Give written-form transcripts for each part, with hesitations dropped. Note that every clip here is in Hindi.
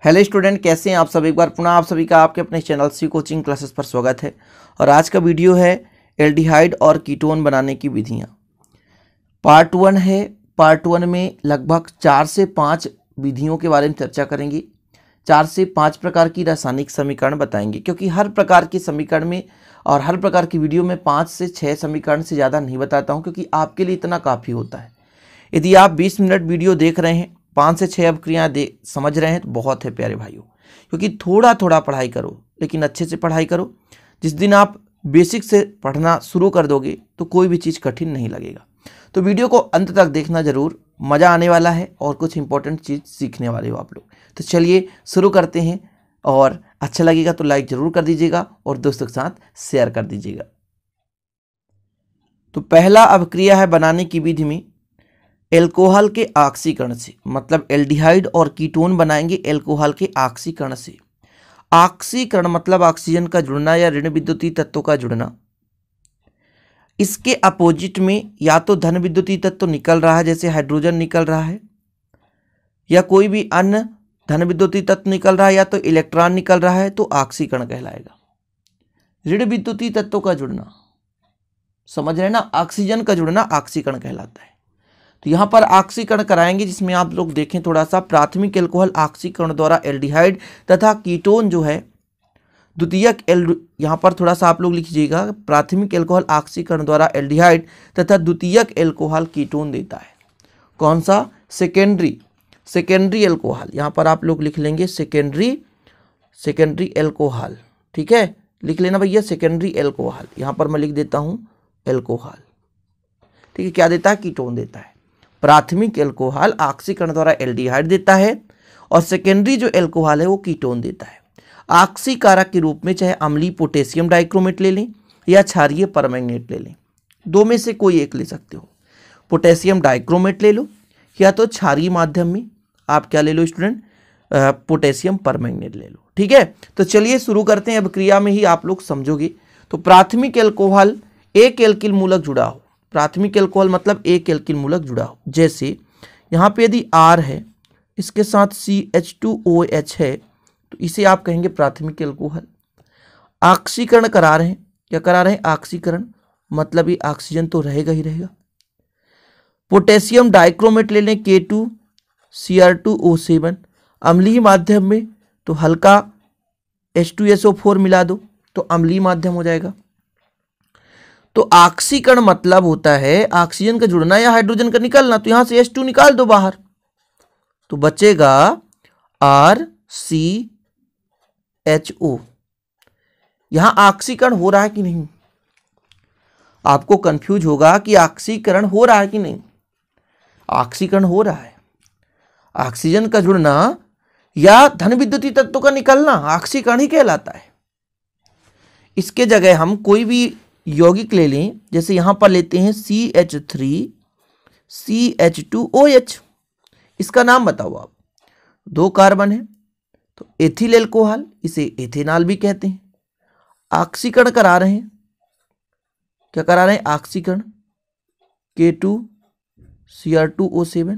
हेलो स्टूडेंट, कैसे हैं आप सब। एक बार पुनः आप सभी का आपके अपने चैनल सी कोचिंग क्लासेस पर स्वागत है। और आज का वीडियो है एल्डिहाइड और कीटोन बनाने की विधियां। पार्ट 1 है। पार्ट 1 में लगभग 4 से 5 विधियों के बारे में चर्चा करेंगे। 4 से 5 प्रकार की रासायनिक समीकरण बताएंगे, क्योंकि हर प्रकार के समीकरण में और हर प्रकार की वीडियो में 5 से 6 समीकरण से ज़्यादा नहीं बताता हूँ, क्योंकि आपके लिए इतना काफ़ी होता है। यदि आप 20 मिनट वीडियो देख रहे हैं, 5 से 6 अवक्रियाँ समझ रहे हैं तो बहुत है प्यारे भाइयों। क्योंकि थोड़ा थोड़ा पढ़ाई करो, लेकिन अच्छे से पढ़ाई करो। जिस दिन आप बेसिक से पढ़ना शुरू कर दोगे तो कोई भी चीज़ कठिन नहीं लगेगा। तो वीडियो को अंत तक देखना जरूर, मज़ा आने वाला है और कुछ इंपॉर्टेंट चीज़ सीखने वाले हो आप लोग। तो चलिए शुरू करते हैं, और अच्छा लगेगा तो लाइक ज़रूर कर दीजिएगा और दोस्तों के साथ शेयर कर दीजिएगा। तो पहला अवक्रिया है बनाने की विधि में एल्कोहल के ऑक्सीकरण से, मतलब एल्डिहाइड और कीटोन बनाएंगे एल्कोहल के ऑक्सीकरण से। ऑक्सीकरण मतलब ऑक्सीजन का जुड़ना या ऋण विद्युतीय तत्वों का जुड़ना। इसके अपोजिट में या तो धन विद्युतीय तत्व निकल रहा है, जैसे हाइड्रोजन निकल रहा है, या कोई भी अन्य धन विद्युतीय तत्व निकल रहा है, या तो इलेक्ट्रॉन निकल रहा है, तो ऑक्सीकरण कहलाएगा। ऋण विद्युतीय तत्वों का जुड़ना, समझ रहे ना, ऑक्सीजन का जुड़ना ऑक्सीकरण कहलाता है। तो यहाँ पर ऑक्सीकरण कराएंगे, जिसमें आप लोग देखें थोड़ा सा। प्राथमिक एल्कोहल ऑक्सीकरण द्वारा एल्डिहाइड तथा कीटोन जो है द्वितीयक यहाँ पर थोड़ा सा आप लोग लिखिएगा, प्राथमिक एल्कोहल ऑक्सीकरण द्वारा एल्डिहाइड तथा द्वितीयक एल्कोहल कीटोन देता है। कौन सा? Secondary alcohol. यहाँ पर आप लोग लिख लेंगे सेकेंडरी एल्कोहल। ठीक है, लिख लेना भैया, सेकेंडरी एल्कोहल। यहाँ पर मैं लिख देता हूँ एल्कोहल। ठीक है, क्या देता है? कीटोन देता है। प्राथमिक एल्कोहल ऑक्सीकरण द्वारा एल्डिहाइड देता है, और सेकेंडरी जो एल्कोहल है वो कीटोन देता है। ऑक्सीकारक के रूप में चाहे अम्लीय पोटेशियम डाइक्रोमेट ले लें या क्षारीय परमैंगनेट ले लें, दो में से कोई एक ले सकते हो। पोटेशियम डाइक्रोमेट ले लो, या तो क्षारीय माध्यम में आप क्या ले लो स्टूडेंट, पोटेशियम परमैंगनेट ले लो। ठीक है, तो चलिए शुरू करते हैं। अब क्रिया में ही आप लोग समझोगे। तो प्राथमिक एल्कोहल एक एल्किल मूलक जुड़ा हो। प्राथमिक एल्कोहल मतलब एक एल्किल मूलक जुड़ा हो। जैसे यहाँ पे यदि R है, इसके साथ CH2OH है, तो इसे आप कहेंगे प्राथमिक एल्कोहल। ऑक्सीकरण करा रहे हैं, क्या करा रहे हैं? ऑक्सीकरण, मतलब ये ऑक्सीजन तो रहेगा ही रहेगा। पोटेशियम डाइक्रोमेट ले लें, K2Cr2O7, अम्लीय माध्यम में, तो हल्का H2SO4 मिला दो तो अम्लीय माध्यम हो जाएगा। तो ऑक्सीकरण मतलब होता है ऑक्सीजन का जुड़ना या हाइड्रोजन का निकलना। तो यहां से H2 निकाल दो बाहर, तो बचेगा RCHO। यहां ऑक्सीकरण हो रहा है कि नहीं? आपको कंफ्यूज होगा कि ऑक्सीकरण हो रहा है कि नहीं। ऑक्सीकरण हो रहा है। ऑक्सीजन का जुड़ना या धन विद्युतीय तत्वों का निकलना ऑक्सीकरण ही कहलाता है। इसके जगह हम कोई भी यौगिक ले लें, जैसे यहां पर लेते हैं CH3CH2OH। इसका नाम बताओ आप। 2 कार्बन है, तो एथिल एल्कोहल, इसे एथेनॉल भी कहते हैं। ऑक्सीकरण करा रहे हैं, क्या करा रहे हैं? ऑक्सीकरण K2Cr2O7,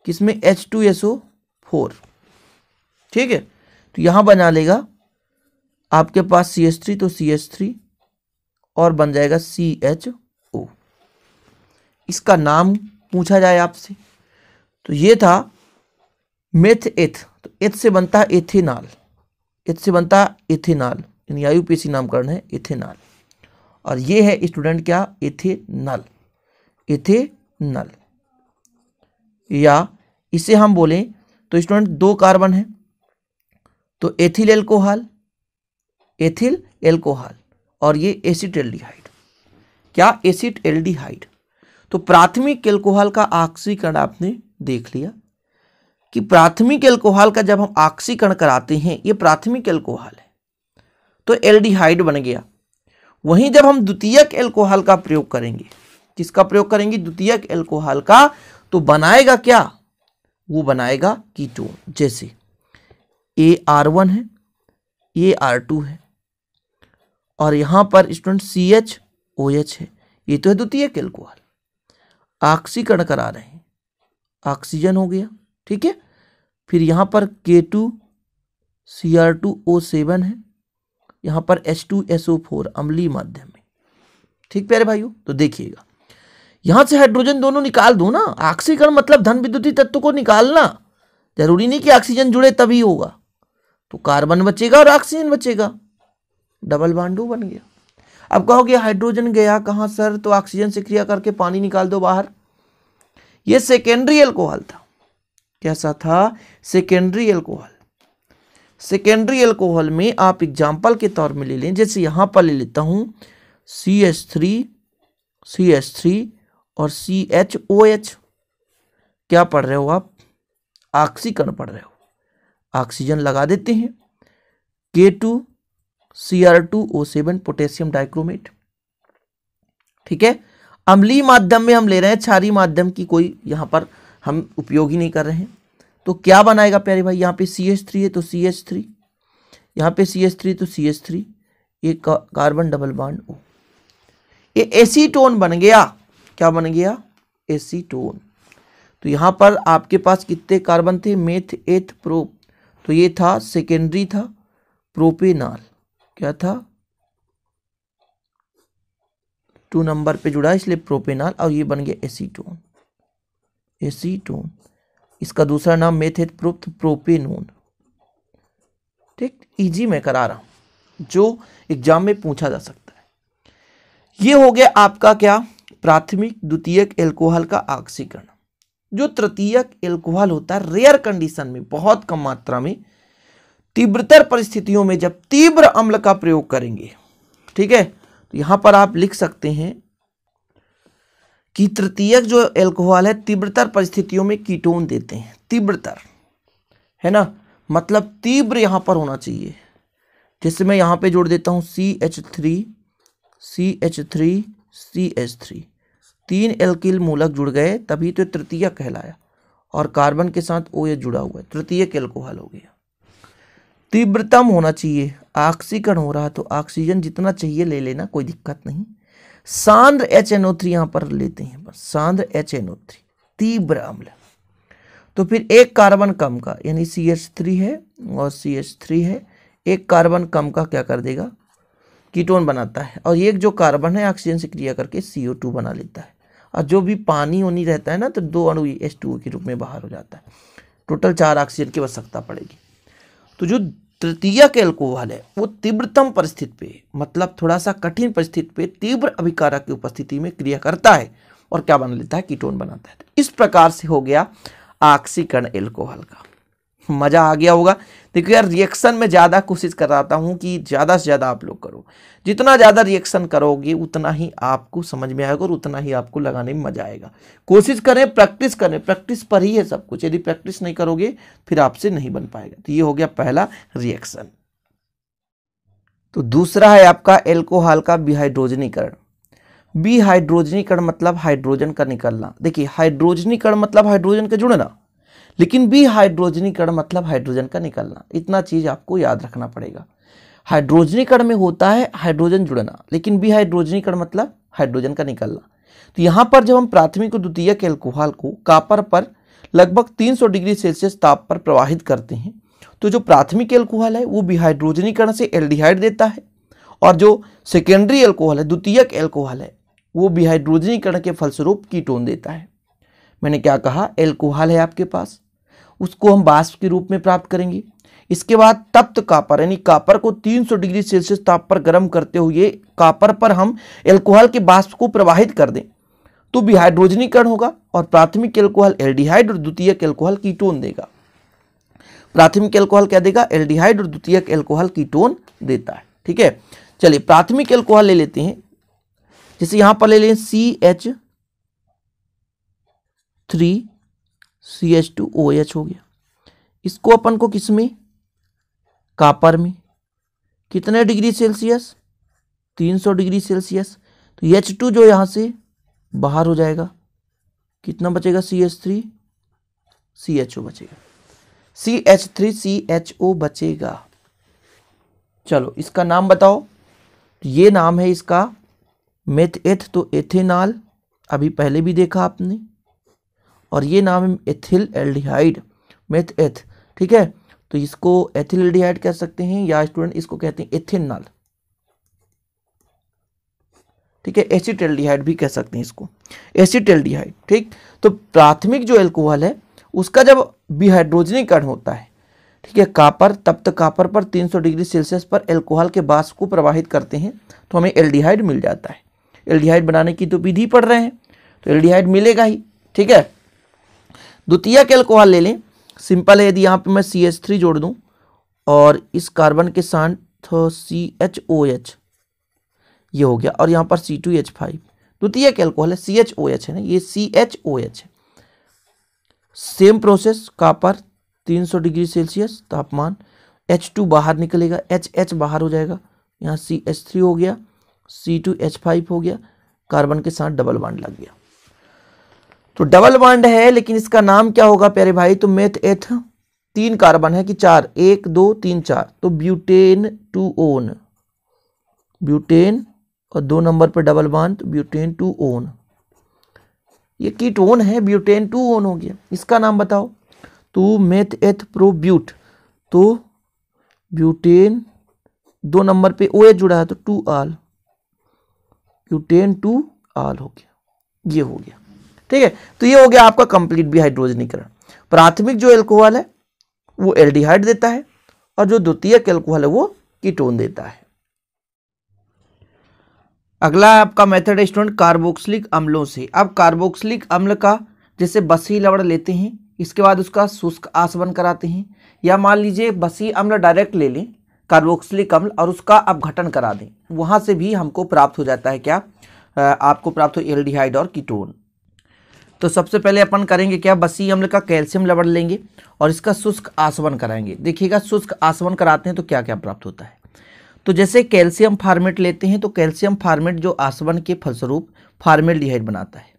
किसमें? H2SO4। ठीक है, तो यहां बना लेगा आपके पास CH3, तो CH3 और बन जाएगा CHO। इसका नाम पूछा जाए आपसे, तो ये था मेथ एथ। तो एथ से बनता है एथेनॉल, एथ से बनता है एथेनॉल, यानी आयुपेशी नामकरण है एथेनॉल। और ये है स्टूडेंट क्या? एथेनॉल। एथेनॉल, या इसे हम बोलें तो स्टूडेंट 2 कार्बन है, तो एथिल एल्कोहल, और ये एसिटेल्डिहाइड। क्या? एसिटेल्डिहाइड। तो प्राथमिक एल्कोहल का ऑक्सीकरण आपने देख लिया कि प्राथमिक एल्कोहल का जब हम ऑक्सीकरण कराते हैं, ये प्राथमिक एल्कोहल है तो एल्डिहाइड बन गया। वहीं जब हम द्वितीयक एल्कोहल का प्रयोग करेंगे, किसका प्रयोग करेंगे? द्वितीयक एल्कोहल का, तो बनाएगा क्या? वो बनाएगा कीटोन। जैसे AR1 है, AR2 है, और यहां पर स्टूडेंट CHOH है, ये तो है द्वितीयक एल्कोहल। ऑक्सीकरण करा रहे हैं, ऑक्सीजन हो गया। ठीक है, फिर यहाँ पर K2Cr2O7 है, यहाँ पर H2SO4 अम्लीय माध्यम में। ठीक प्यारे भाइयों, तो देखिएगा यहां से हाइड्रोजन दोनों निकाल दो ना। ऑक्सीकरण मतलब धन विद्युतीय तत्व को निकालना, जरूरी नहीं कि ऑक्सीजन जुड़े तभी होगा। तो कार्बन बचेगा और ऑक्सीजन बचेगा, डबल बॉन्ड बन गया। अब कहोगे हाइड्रोजन गया कहां सर? तो ऑक्सीजन से क्रिया करके पानी निकाल दो बाहर। यह सेकेंडरी एल्कोहल था। कैसा था? Secondary alcohol. सेकेंडरी एल्कोहल में आप एग्जाम्पल के तौर में ले लें, जैसे यहां पर ले लेता हूं CH3 और CHOH। क्या पढ़ रहे हो आप? ऑक्सीकरण पढ़ रहे हो। ऑक्सीजन लगा देते हैं, K2Cr2O7 पोटेशियम डाइक्रोमेट। ठीक है, अम्लीय माध्यम में हम ले रहे हैं, क्षारीय माध्यम की कोई यहां पर हम उपयोग ही नहीं कर रहे हैं। तो क्या बनाएगा प्यारे भाई? यहाँ पे CH3 है तो CH3, यहाँ पे CH3 तो CH3, एक कार्बन डबल बॉन्ड O। ये एसीटोन बन गया। क्या बन गया? एसीटोन। तो यहां पर आपके पास कितने कार्बन थे? मेथ एथ प्रोप, तो ये था सेकेंडरी था प्रोपेनॉल। क्या था? 2 नंबर पे जुड़ा इसलिए प्रोपेनॉल, और ये बन गया एसीटोन। एसीटोन, इसका दूसरा नाम मेथेट प्रोपेनोन। ठीक, इजी मैं करा रहा हूं, जो एग्जाम में पूछा जा सकता है। ये हो गया आपका क्या? प्राथमिक द्वितीयक एल्कोहल का ऑक्सीकरण। जो तृतीयक एल्कोहल होता है, रेयर कंडीशन में, बहुत कम मात्रा में, तीव्रतर परिस्थितियों में जब तीव्र अम्ल का प्रयोग करेंगे, ठीक है, तो यहां पर आप लिख सकते हैं कि तृतीयक जो एल्कोहल है तीव्रतर परिस्थितियों में कीटोन देते हैं। तीव्रतर है ना, मतलब तीव्र यहां पर होना चाहिए। जैसे मैं यहां पे जोड़ देता हूं CH3 CH3 तीन एल्किल मूलक जुड़ गए, तभी तो तृतीयक कहलाया, और कार्बन के साथ OH जुड़ा हुआ है, तृतीयक एल्कोहल हो गया। तीव्रतम होना चाहिए, ऑक्सीकरण हो रहा है तो ऑक्सीजन जितना चाहिए ले लेना, कोई दिक्कत नहीं। सांद्र HNO3 यहां पर लेते हैं, बस सांद्र HNO3, तीव्र अम्ल। तो फिर एक कार्बन कम का, यानी CH3 है और CH3 है, एक कार्बन कम का क्या कर देगा? कीटोन बनाता है, और एक जो कार्बन है ऑक्सीजन से क्रिया करके CO2 बना लेता है, और जो भी पानी होनी रहता है ना, तो 2 अणु H2O के रूप में बाहर हो जाता है। टोटल 4 ऑक्सीजन की आवश्यकता पड़ेगी। तो जो तृतीयक एल्कोहल है वो तीव्रतम परिस्थिति पे, मतलब थोड़ा सा कठिन परिस्थिति पे तीव्र अभिकारक की उपस्थिति में क्रिया करता है और क्या बना लेता है? कीटोन बनाता है। इस प्रकार से हो गया ऑक्सीकरण एल्कोहल का। मजा आ गया होगा। देखिए यार, रिएक्शन में ज्यादा कोशिश कर रहा हूं कि ज्यादा से ज्यादा आप लोग करो। जितना ज्यादा रिएक्शन करोगे उतना ही आपको समझ में आएगा और उतना ही आपको लगाने में मजा आएगा। कोशिश करें, प्रैक्टिस करें, प्रैक्टिस पर ही है सब कुछ। यदि प्रैक्टिस नहीं करोगे फिर आपसे नहीं बन पाएगा। तो ये हो गया पहला रिएक्शन। तो दूसरा है आपका एल्कोहल का विहाइड्रोजनीकरण। विहाइड्रोजनीकरण मतलब हाइड्रोजन का निकलना। देखिए, हाइड्रोजनीकरण मतलब हाइड्रोजन का जुड़ना, लेकिन विहाइड्रोजनीकरण मतलब हाइड्रोजन का निकलना। इतना चीज आपको याद रखना पड़ेगा। हाइड्रोजनीकरण में होता है हाइड्रोजन जुड़ना, लेकिन विहाइड्रोजनीकरण मतलब हाइड्रोजन का निकलना। तो यहां पर जब हम प्राथमिक और द्वितीयक एल्कोहल को कॉपर पर लगभग 300 डिग्री सेल्सियस ताप पर प्रवाहित करते हैं, तो जो प्राथमिक एल्कोहल है वो विहाइड्रोजनीकरण से एल्डिहाइड देता है, और जो सेकेंडरी एल्कोहल है, द्वितीयक एल्कोहल है, वो विहाइड्रोजनीकरण के फलस्वरूप कीटोन देता है। मैंने क्या कहा? एल्कोहल है आपके पास, उसको हम वाष्प के रूप में प्राप्त करेंगे। इसके बाद तप्त कॉपर, यानी कॉपर को 300 डिग्री सेल्सियस ताप पर गर्म करते हुए कॉपर पर हम एल्कोहल के वाष्प को प्रवाहित कर दें तो विहाइड्रोजनीकरण होगा, और प्राथमिक एल्कोहल एल्डिहाइड और द्वितीयक एल्कोहल कीटोन देगा। प्राथमिक एल्कोहल क्या देगा? एल्डिहाइड, और द्वितीयक एल्कोहल कीटोन देता है। ठीक है, चलिए प्राथमिक एल्कोहल ले लेते हैं। जैसे यहां पर ले लें CH3 CH2OH हो गया। इसको अपन को किसमें? कॉपर में। कितने डिग्री सेल्सियस? 300 degree Celsius. तो H2 जो यहां से बाहर हो जाएगा, कितना बचेगा? CH3 CHO बचेगा, CH3 CHO बचेगा। चलो इसका नाम बताओ। ये नाम है इसका मेथएथ, तो एथेनॉल अभी पहले भी देखा आपने, और ये नाम है एथिल एल्डिहाइड, मेथएथ। ठीक है, तो इसको एथिल्डिहाइड कह सकते हैं या स्टूडेंट इसको कहते हैं इथेनॉल, ठीक है, एसिटाल्डिहाइड भी कह सकते हैं इसको, एसिटाल्डिहाइड। ठीक, तो प्राथमिक जो एल्कोहल है उसका जब विहाइड्रोजनीकरण होता है, ठीक है, कापर तप्त कापर पर 300 डिग्री सेल्सियस पर एल्कोहल के वाष्प को प्रवाहित करते हैं तो हमें एल्डिहाइड मिल जाता है। एल्डिहाइड बनाने की तो विधि पढ़ रहे हैं तो एल्डिहाइड मिलेगा ही। ठीक है, द्वितीयक एल्कोहल ले लें, सिंपल है, यदि यहाँ पे मैं CH3 जोड़ दूं और इस कार्बन के साथ CHOH ये हो गया और यहाँ पर C2H5, द्वितीयक एल्कोहल है, CHOH है ना, ये CHOH है। Same process, copper 300 degree Celsius तापमान, H2 बाहर निकलेगा, HH बाहर हो जाएगा, यहाँ CH3 हो गया, C2H5 हो गया, कार्बन के साथ डबल बॉन्ड लग गया। तो डबल बॉन्ड है लेकिन इसका नाम क्या होगा प्यारे भाई, तो मेथ एथ 3 कार्बन है कि 4, 1 2 3 4, तो ब्यूटेन 2 ओन, ब्यूटेन और 2 नंबर पर डबल बॉन्ड, तो ब्यूटेन 2 ओन, ये कीटोन है, ब्यूटेन 2 ओन हो गया। इसका नाम बताओ, तो मेथ एथ प्रो ब्यूट, तो ब्यूटेन 2 नंबर पे OH जुड़ा है तो 2 आल, ब्यूटेन 2 आल हो गया, ये हो गया। ठीक है, तो ये हो गया आपका कंप्लीट विहाइड्रोजनीकरण। प्राथमिक जो एल्कोहल है वो एल्डिहाइड देता है और जो द्वितीयक एल्कोहल है वो कीटोन देता है। अगला आपका मेथड है स्टूडेंट कार्बोक्सिलिक अम्लों से। अब कार्बोक्सिलिक अम्ल का जैसे बसी लवण लेते हैं, इसके बाद उसका शुष्क आसवन कराते हैं, या मान लीजिए बसी अम्ल डायरेक्ट ले लें कार्बोक्सिलिक अम्ल और उसका अपघटन करा दें, वहां से भी हमको प्राप्त हो जाता है क्या, आपको प्राप्त हो एल्डिहाइड और कीटोन। तो सबसे पहले अपन करेंगे क्या, बसी अम्ल का कैल्शियम लवण लेंगे और इसका शुष्क आसवन कराएंगे। देखिएगा शुष्क आसवन कराते हैं तो क्या क्या प्राप्त होता है। तो जैसे कैल्शियम फार्मेट लेते हैं तो कैल्शियम फार्मेट जो आसवन के फलस्वरूप फार्मेल्डिहाइड बनाता है,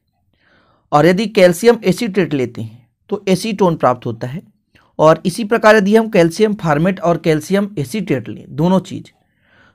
और यदि कैल्शियम एसीटेट लेते हैं तो एसीटोन प्राप्त होता है। और इसी प्रकार यदि हम कैल्शियम फार्मेट और कैल्शियम एसीटेट लें दोनों चीज,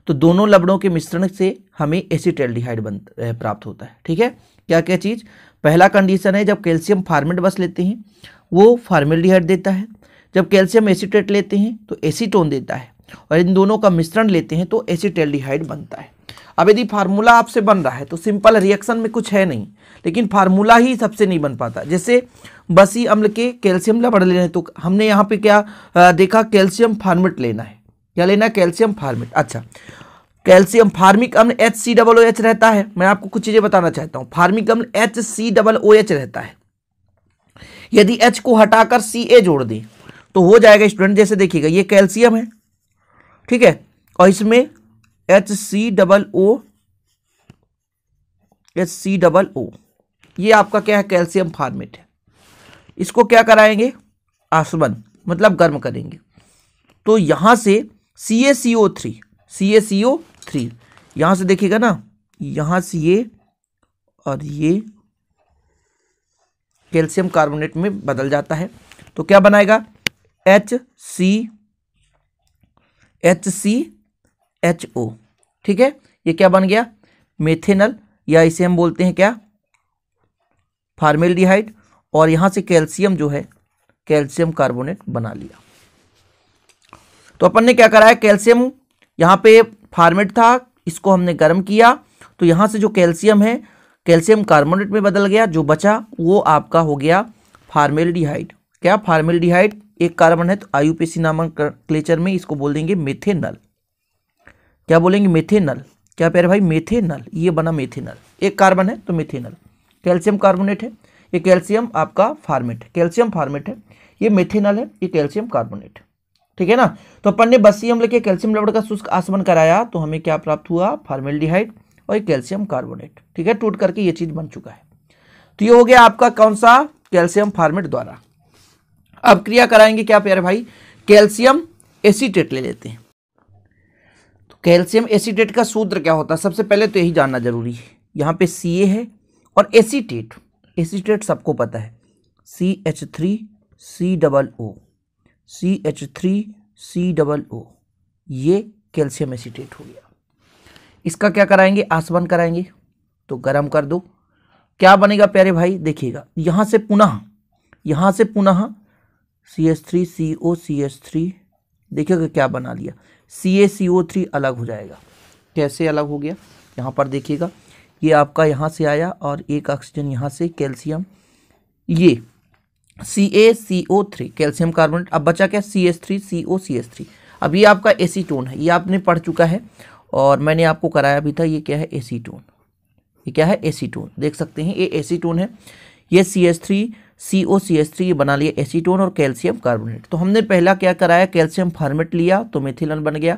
तो दोनों लवणों के मिश्रण से हमें एसिटाल्डिहाइड प्राप्त होता है। ठीक है, क्या क्या चीज, पहला कंडीशन है जब कैल्शियम फार्मेट बस लेते हैं वो फार्मेल्डिहाइड देता है, जब कैल्शियम एसीटेट लेते हैं तो एसीटोन देता है, और इन दोनों का मिश्रण लेते हैं तो एसिटाल्डिहाइड बनता है। अब यदि फार्मूला आपसे बन रहा है तो सिंपल रिएक्शन में कुछ है नहीं, लेकिन फार्मूला ही सबसे नहीं बन पाता। जैसे बसी अम्ल के कैल्शियम लवण लेना है तो हमने यहाँ पे क्या देखा, कैल्शियम फार्मेट लेना है, क्या लेना है, कैल्शियम फार्मेट। अच्छा, कैल्शियम फार्मिक अम्ल HCOOH रहता है, मैं आपको कुछ चीजें बताना चाहता हूं। फार्मिक अम्ल HCOOH रहता है, यदि H को हटाकर Ca जोड़ दें तो हो जाएगा स्टूडेंट, जैसे देखिएगा ये कैल्शियम है, ठीक है, और इसमें HCOO, ये आपका क्या है, कैल्शियम फार्मेट है। इसको क्या कराएंगे, आसवन मतलब गर्म करेंगे, तो यहां से CaCO3 यहां से देखिएगा ना, यहां से ये और ये कैल्शियम कार्बोनेट में बदल जाता है, तो क्या बनाएगा, HCHO। ठीक है, ये क्या बन गया, मेथेनॉल, या इसे हम बोलते हैं क्या, फार्मेल्डिहाइड, और यहां से कैल्शियम जो है कैल्शियम कार्बोनेट बना लिया। तो अपन ने क्या करा है, कैल्शियम यहाँ पे फार्मेट था, इसको हमने गर्म किया तो यहाँ से जो कैल्शियम है कैल्शियम कार्बोनेट में बदल गया, जो बचा वो आपका हो गया फार्मेल्डिहाइड। क्या, फार्मेल्डिहाइड, एक कार्बन है तो IUPAC नामक क्लेचर में इसको बोल देंगे मेथेनॉल। क्या बोलेंगे, मेथेनॉल। क्या प्यारे भाई, मेथेनॉल, ये बना मेथेनॉल, एक कार्बन है तो मेथेनॉल, कैल्शियम कार्बोनेट है, ये कैल्शियम आपका फार्मेट है, कैल्शियम फार्मेट है, ये मेथेनॉल है, ये कैल्शियम कार्बोनेट। ठीक है ना, तो अपन ने बसी अम्ल के कैल्शियम लवण का शुष्क आसवन कराया तो हमें क्या प्राप्त हुआ, फार्मेल्डिहाइड और कैल्शियम कार्बोनेट। ठीक है, टूट करके ये चीज बन चुका है। तो ये हो गया आपका कौन सा, कैल्शियम फार्मेट द्वारा। अब क्रिया कराएंगे क्या प्यारे भाई, कैल्शियम एसीटेट ले लेते हैं। तो कैल्शियम एसीटेट का सूत्र क्या होता है, सबसे पहले तो यही जानना जरूरी है। यहाँ पे Ca है और एसीटेट, एसीटेट सबको पता है, CH3COO, CH3COO, ये कैल्शियम एसीटेट हो गया। इसका क्या कराएंगे, आसवन कराएंगे, तो गर्म कर दो, क्या बनेगा प्यारे भाई, देखिएगा यहाँ से पुनः CH3COCH3, देखिएगा क्या बना लिया, CaCO3 अलग हो जाएगा। कैसे अलग हो गया, यहाँ पर देखिएगा, ये आपका यहाँ से आया और एक ऑक्सीजन यहाँ से, कैल्शियम, ये CaCO3 कैल्शियम कार्बोनेट, अब बचा क्या, CH3COCH3। अब ये आपका एसीटोन है, ये आपने पढ़ चुका है और मैंने आपको कराया भी था। ये क्या है, एसीटोन, ये क्या है, एसीटोन, देख सकते हैं ये एसीटोन है। ये CH3COCH3 ये बना लिया एसीटोन और कैल्शियम कार्बोनेट। तो हमने पहला क्या कराया, कैल्शियम फॉर्मेट लिया तो मेथिलन बन गया,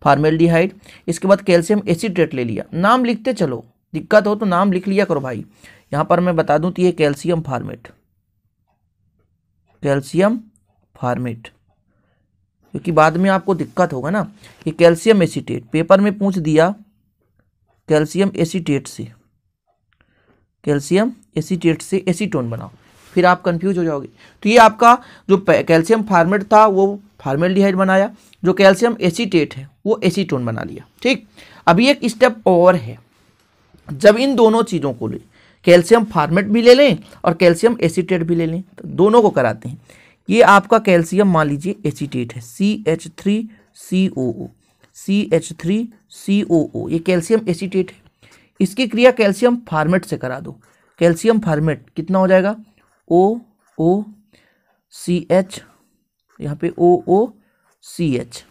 फॉर्मेल्डिहाइड। इसके बाद कैल्शियम एसीटेट ले लिया, नाम लिखते चलो, दिक्कत हो तो नाम लिख लिया करो भाई। यहाँ पर मैं बता दूं तो ये कैल्शियम फॉर्मेट, कैल्शियम फॉर्मेट, क्योंकि बाद में आपको दिक्कत होगा ना। ये कैल्शियम एसीटेट, पेपर में पूछ दिया कैल्शियम एसीटेट से, कैल्शियम एसीटेट से एसीटोन बनाओ, फिर आप कंफ्यूज हो जाओगे। तो ये आपका जो कैल्शियम फॉर्मेट था वो फॉर्मेल्डिहाइड बनाया, जो कैल्शियम एसीटेट है वो एसीटोन बना लिया। ठीक, अभी एक स्टेप और है, जब इन दोनों चीज़ों को ले, कैल्शियम फॉर्मेट भी ले लें और कैल्शियम एसीटेट भी ले लें, तो दोनों को कराते हैं। ये आपका कैल्शियम मान लीजिए एसीटेट है, CH3COO, CH3COO, ये कैल्शियम एसीटेट है। इसकी क्रिया कैल्शियम फॉर्मेट से करा दो, कैल्शियम फॉर्मेट कितना हो जाएगा, OOCH, यहाँ पे OOCH।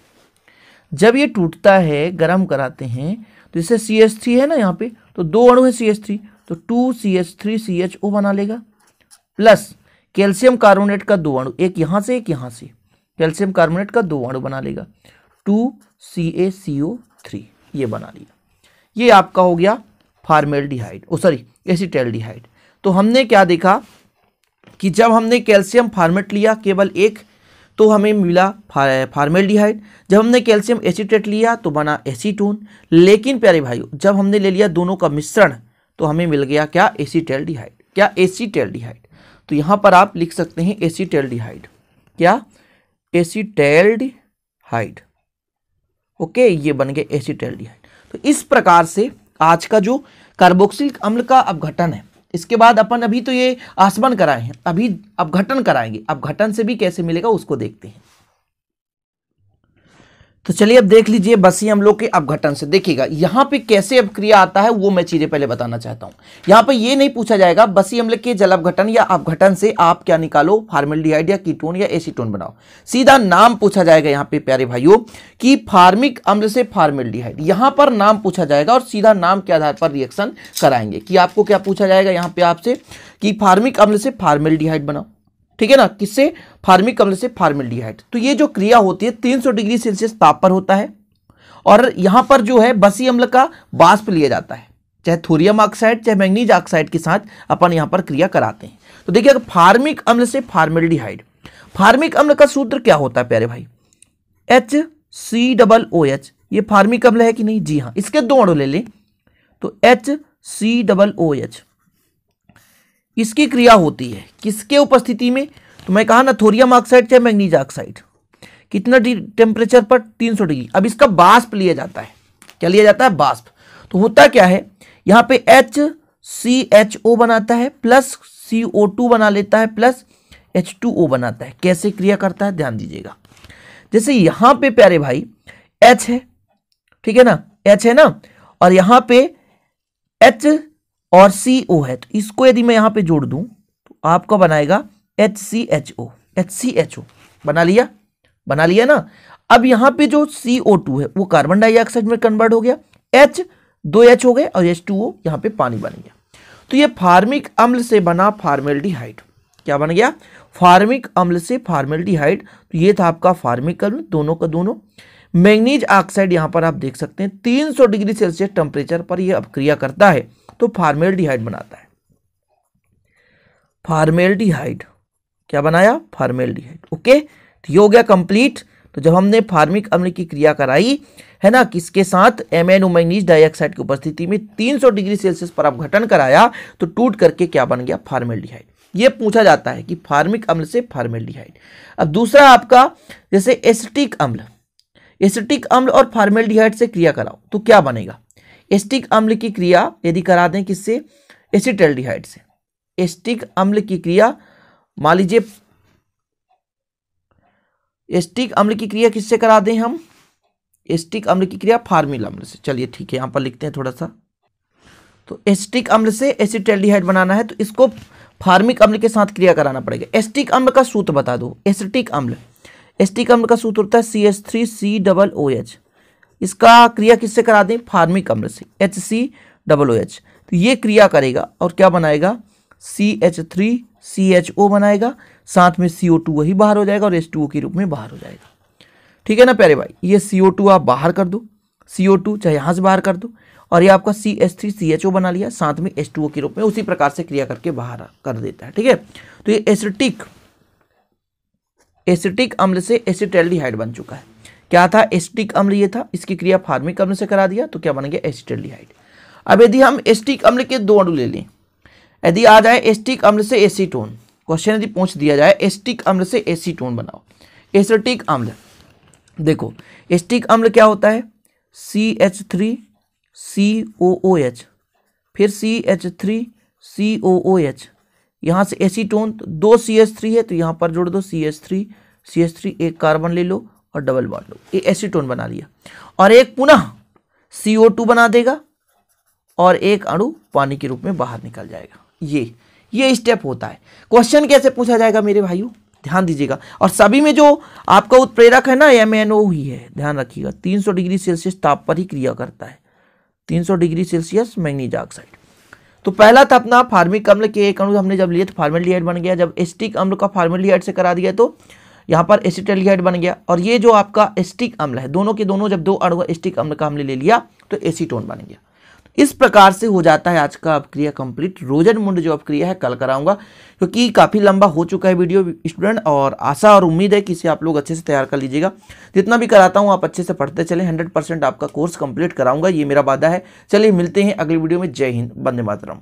जब ये टूटता है, गर्म कराते हैं, तो इससे CH3 है ना यहाँ पे, तो दो अणु है CH3, तो 2CH3CHO बना लेगा, प्लस कैल्शियम कार्बोनेट का दो अणु, एक यहाँ से एक यहाँ से, कैल्शियम कार्बोनेट का दो अणु बना लेगा, 2CaCO3, ये बना लिया। ये आपका हो गया फॉर्मेल्डिहाइड, एसिटैल्डिहाइड। तो हमने क्या देखा कि जब हमने कैल्शियम फॉर्मेट लिया केवल एक, तो हमें मिला फॉर्मेल्डिहाइड। जब हमने कैल्शियम एसीटेट लिया तो बना एसीटोन। लेकिन प्यारे भाइयों, जब हमने ले लिया दोनों का मिश्रण तो हमें मिल गया क्या, एसिटैल्डिहाइड। क्या, एसिटैल्डिहाइड। तो यहाँ पर आप लिख सकते हैं एसिटैल्डिहाइड, क्या, एसिटैल्डिहाइड। ओके, ये बन गया एसिटैल्डिहाइड। तो इस प्रकार से आज का जो कार्बोक्सिलिक अम्ल का अपघटन है, इसके बाद अपन अभी तो ये आसवन कराए हैं, अभी अपघटन कराएंगे। अपघटन से भी कैसे मिलेगा उसको देखते हैं। तो चलिए अब देख लीजिए बसी अम्लों के अपघटन से। देखिएगा यहाँ पे कैसे अपक्रिया आता है वो मैं चीजें पहले बताना चाहता हूँ। यहाँ पे ये नहीं पूछा जाएगा बसी अम्ल के जल अपघटन या अपघटन से आप क्या निकालो, फॉर्मेल्डिहाइड या कीटोन या एसीटोन बनाओ। सीधा नाम पूछा जाएगा यहाँ पे प्यारे भाइयों कि फॉर्मिक अम्ल से फॉर्मेल्डिहाइड, यहाँ पर नाम पूछा जाएगा और सीधा नाम के आधार पर रिएक्शन कराएंगे। कि आपको क्या पूछा जाएगा यहाँ पे आपसे कि फॉर्मिक अम्ल से फॉर्मेल्डिहाइड बनाओ, ठीक है ना, किससे, फॉर्मिक अम्ल से फॉर्मेल्डिहाइड। तो ये जो क्रिया होती है 300 डिग्री सेल्सियस ताप पर होता है और यहां पर जो है बसी अम्ल का वाष्प लिया जाता है, चाहे थोरियम ऑक्साइड चाहे मैग्नीज ऑक्साइड के साथ अपन यहां पर क्रिया कराते हैं। तो देखिए फॉर्मिक अम्ल से फॉर्मेल्डिहाइड, फॉर्मिक अम्ल का सूत्र क्या होता है प्यारे भाई, HCOOH। ये फॉर्मिक अम्ल है कि नहीं, जी हाँ, इसके दो अणु ले लें तो HCOOH। इसकी क्रिया होती है किसके उपस्थिति में, तो मैं कहा ना थोरियम ऑक्साइड चाहे मैग्नीज ऑक्साइड, कितना टेम्परेचर पर, 300 डिग्री। अब इसका वाष्प लिया जाता है, क्या लिया जाता है, वाष्प। तो होता क्या है, यहाँ पे HCHO बनाता है प्लस CO2 बना लेता है प्लस H2O बनाता है। कैसे क्रिया करता है ध्यान दीजिएगा। जैसे यहाँ पे प्यारे भाई H है, ठीक है ना, H है ना, और यहाँ पे H और CO है, तो इसको यदि मैं यहाँ पे जोड़ दूं तो आपका बनाएगा HCHO बना लिया ना। अब यहाँ पे जो CO2 है वो कार्बन डाइऑक्साइड में कन्वर्ट हो गया, H 2H हो गए और H2O यहाँ पे पानी बन गया। तो ये फॉर्मिक अम्ल से बना फॉर्मेल्डिहाइड, क्या बन गया, फॉर्मिक अम्ल से फॉर्मेल्डिहाइड। तो ये था आपका फॉर्मिक अम्ल, दोनों का दोनों। मैग्नीज ऑक्साइड यहाँ पर आप देख सकते हैं 300 डिग्री सेल्सियस टेम्परेचर पर यह अपक्रिया करता है तो फॉर्मेल्डिहाइड बनाता है। फॉर्मेल्डिहाइड क्या बनाया, फॉर्मेल्डिहाइड। ओके, तो ये हो गया कंप्लीट। तो जब हमने फॉर्मिक अम्ल की क्रिया कराई है ना, किसके साथ, MnO मैग्नीज डाइऑक्साइड की उपस्थिति में 300 डिग्री सेल्सियस पर अपघटन कराया तो टूट करके क्या बन गया, फॉर्मेल्डिहाइड। ये पूछा जाता है कि फॉर्मिक अम्ल से फॉर्मेल्डिहाइड। अब दूसरा आपका जैसे एसिटिक अम्ल, एसिटिक अम्ल और फॉर्मेल्डिहाइड से क्रिया कराओ तो क्या बनेगा। एसिटिक अम्ल की क्रिया यदि करा दें किससे, एसिटैल्डिहाइड से। एसिटिक अम्ल की क्रिया मान लीजिए एसिटिक अम्ल की क्रिया किससे करा दें हम? एसिटिक अम्ल की क्रिया फार्मिल अम्ल से। चलिए ठीक है, यहाँ पर लिखते हैं थोड़ा सा। तो एसिटिक अम्ल से एसिटाल्डिहाइड बनाना है तो इसको फार्मिक अम्ल के साथ क्रिया कराना पड़ेगा। एसिटिक अम्ल का सूत्र बता दो। एसिटिक अम्ल का सूत्र होता है CH3COOH। इसका क्रिया किससे करा दें? फार्मिक अम्ल से, HCOOH। तो ये क्रिया करेगा और क्या बनाएगा? CH3CHO बनाएगा, साथ में CO2 वही बाहर हो जाएगा और H2O के रूप में बाहर हो जाएगा। ठीक है ना प्यारे भाई, ये CO2 आप बाहर कर दो, CO2 चाहे यहाँ से बाहर कर दो, और ये आपका CH3CHO बना लिया, साथ में H2O के रूप में उसी प्रकार से क्रिया करके बाहर कर देता है। ठीक है, तो ये एसिटिक अम्ल से एसिटाल्डिहाइड बन चुका है। क्या था? एसिटिक अम्ल ये था, इसकी क्रिया फार्मिक अम्ल से करा दिया तो क्या बन गया? एसिटाल्डिहाइड। अब यदि हम एसिटिक अम्ल के दो अणु ले लें, यदि आ जाए एसिटिक अम्ल से एसीटोन, क्वेश्चन यदि पूछ दिया जाए एसिटिक अम्ल से एसीटोन बनाओ। एसिटिक अम्ल देखो, एसिटिक अम्ल क्या होता है? CH3COOH, फिर CH3COOH, यहाँ से एसीटोन, तो 2 CH3 है तो यहाँ पर जोड़ दो CH3, एक कार्बन ले लो और डबल बॉन्ड लो, ये एसीटोन बना लिया। और एक पुनः CO2 बना देगा और एक अणु पानी के रूप में बाहर निकल जाएगा। ये स्टेप होता है। क्वेश्चन कैसे पूछा जाएगा मेरे भाइयों, ध्यान दीजिएगा। और सभी में जो आपका उत्प्रेरक है ना, MnO ही है, ध्यान रखिएगा। 300 डिग्री सेल्सियस ताप पर ही क्रिया करता है, 300 डिग्री सेल्सियस मैग्नीज ऑक्साइड। तो पहला था अपना फार्मिक अम्ल के एक अणु हमने जब लिए तो फार्मेल्डिहाइड बन गया। जब एसिटिक अम्ल का फार्मेल्डिहाइड से करा दिया तो यहाँ पर एसिटाल्डिहाइड बन गया। और ये जो आपका एसिटिक अम्ल है, दोनों के दोनों जब दो अणु एसिटिक अम्ल का हमने ले लिया तो एसीटोन बन गया। इस प्रकार से हो जाता है आज का अब क्रिया कंप्लीट। रोजनमुंड जो अब क्रिया है कल कराऊंगा, क्योंकि काफ़ी लंबा हो चुका है वीडियो स्टूडेंट, और आशा और उम्मीद है कि इसे आप लोग अच्छे से तैयार कर लीजिएगा। जितना भी कराता हूँ आप अच्छे से पढ़ते चलें, 100% आपका कोर्स कंप्लीट कराऊंगा, ये मेरा वादा है। चलिए मिलते हैं अगली वीडियो में। जय हिंद, वंदे मातरम।